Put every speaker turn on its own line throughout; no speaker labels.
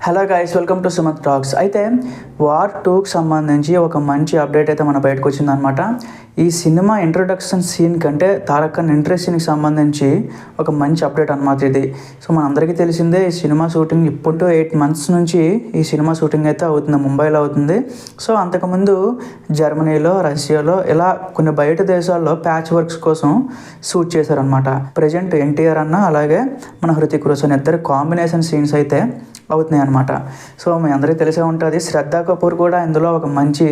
Hello guys, welcome to Sumanth talks. అయితే war 2కి సంబంధించి ఒక మంచి అప్డేట్ అయితే మన బయటకు వచ్చిందనమాట. ఈ సినిమా ఇంట్రొడక్షన్ సీన్ కంటే తారక్ ఖాన్ ఎంట్రీ సీన్కి సంబంధించి ఒక మంచి అప్డేట్ అనమాట ఇది. సో మనందరికీ తెలిసిందే, ఈ సినిమా షూటింగ్ ఇప్పుడు 8 months నుంచి ఈ సినిమా షూటింగ్ అయితే అవుతుంది, ముంబైలో అవుతుంది. సో అంతకుముందు జర్మనీలో, రష్యాలో ఇలా కొన్ని బయట దేశాల్లో ప్యాచ్ వర్క్స్ కోసం షూట్ చేశారనమాట. ప్రజెంట్ ఎన్టీఆర్ అన్న అలాగే మన హృతిక్ రోషన్ ఇద్దరు కాంబినేషన్ సీన్స్ అయితే అవుతున్నాయి అనమాట. సో మీ అందరికీ తెలిసే ఉంటుంది, శ్రద్ధా కపూర్ కూడా ఇందులో ఒక మంచి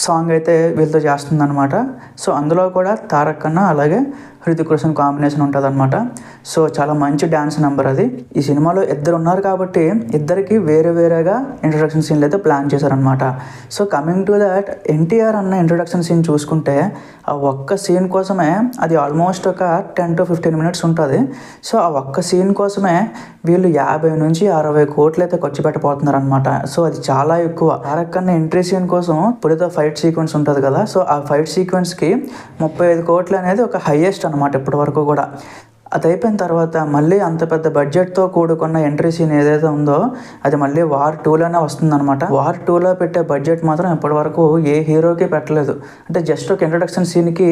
సాంగ్ అయితే వీళ్ళతో చేస్తుంది అనమాట. సో అందులో కూడా తారక్ ఖన్నా అలాగే హృతిక్ రోషన్ కాంబినేషన్ ఉంటుంది అనమాట. సో చాలా మంచి డ్యాన్స్ నెంబర్ అది. ఈ సినిమాలో ఇద్దరు ఉన్నారు కాబట్టి ఇద్దరికి వేరేగా ఇంట్రొడక్షన్ సీన్లు అయితే ప్లాన్ చేశారనమాట. So coming to that, NTR అన్న ఇంట్రొడక్షన్ సీన్ చూసుకుంటే ఆ ఒక్క సీన్ కోసమే అది ఆల్మోస్ట్ ఒక 10 to 15 minutes ఉంటుంది. సో ఆ ఒక్క సీన్ కోసమే వీళ్ళు 50 నుంచి 60 కోట్లు అయితే ఖర్చు పెట్టబోతున్నారు అనమాట. సో అది చాలా ఎక్కువ. తారక్ ఖన్నా ఎంట్రీ సీన్ కోసం ఇప్పుడుతో ఫైట్ సీక్వెన్స్ ఉంటుంది కదా, సో ఆ ఫైట్ సీక్వెన్స్కి 35 కోట్లు అనేది ఒక హైయెస్ట్ అనమాట ఇప్పటి వరకు కూడా. అది అయిపోయిన తర్వాత మళ్ళీ అంత పెద్ద బడ్జెట్తో కూడుకున్న ఎంట్రీ సీన్ ఏదైతే ఉందో అది మళ్ళీ వార్ 2లోనే వస్తుందన్నమాట. వార్ 2లో పెట్టే బడ్జెట్ మాత్రం ఇప్పటి వరకు ఏ హీరోకి పెట్టలేదు. అంటే జస్ట్ ఒక ఇంట్రొడక్షన్ సీన్కి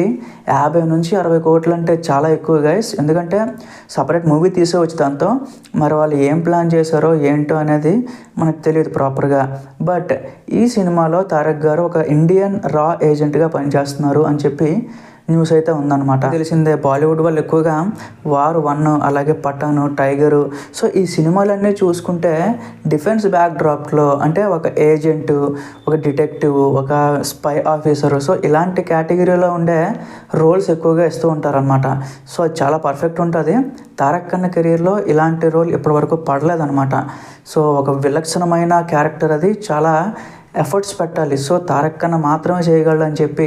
50 నుంచి 60 కోట్లు అంటే చాలా ఎక్కువ గైస్. ఎందుకంటే సపరేట్ మూవీ తీసేవచ్చు దాంతో. మరి వాళ్ళు ఏం ప్లాన్ చేశారో ఏంటో అనేది మనకు తెలియదు ప్రాపర్గా. బట్ ఈ సినిమాలో తారక్ గారు ఒక ఇండియన్ రా ఏజెంట్గా పనిచేస్తున్నారు అని చెప్పి న్యూస్ అయితే ఉందన్నమాట. తెలిసిందే, బాలీవుడ్ వాళ్ళు ఎక్కువగా వార్ 1 అలాగే పఠాను, టైగరు, సో ఈ సినిమాలన్నీ చూసుకుంటే డిఫెన్స్ బ్యాక్డ్రాప్లో అంటే ఒక ఏజెంటు, ఒక డిటెక్టివ్, ఒక స్పై ఆఫీసరు, సో ఇలాంటి కేటగిరీలో ఉండే రోల్స్ ఎక్కువగా ఇస్తూ ఉంటారనమాట. సో అది చాలా పర్ఫెక్ట్ ఉంటుంది. తారక్ ఖన్నా కెరీర్లో ఇలాంటి రోల్ ఇప్పటివరకు పడలేదన్నమాట. సో ఒక విలక్షణమైన క్యారెక్టర్, అది చాలా ఎఫర్ట్స్ పెట్టాలి. సో తారక్ ఖన్నా మాత్రమే చేయగలడు అని చెప్పి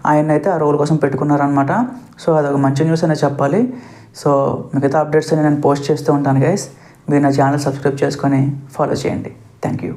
ఆయన అయితే ఆ రోల్ కోసం పెట్టుకున్నారనమాట. సో అదొక మంచి న్యూస్ అనే చెప్పాలి. సో మిగతా అప్డేట్స్ అని నేను పోస్ట్ చేస్తూ ఉంటాను గైస్. మీరు నా ఛానల్ సబ్స్క్రైబ్ చేసుకొని ఫాలో చేయండి. Thank you.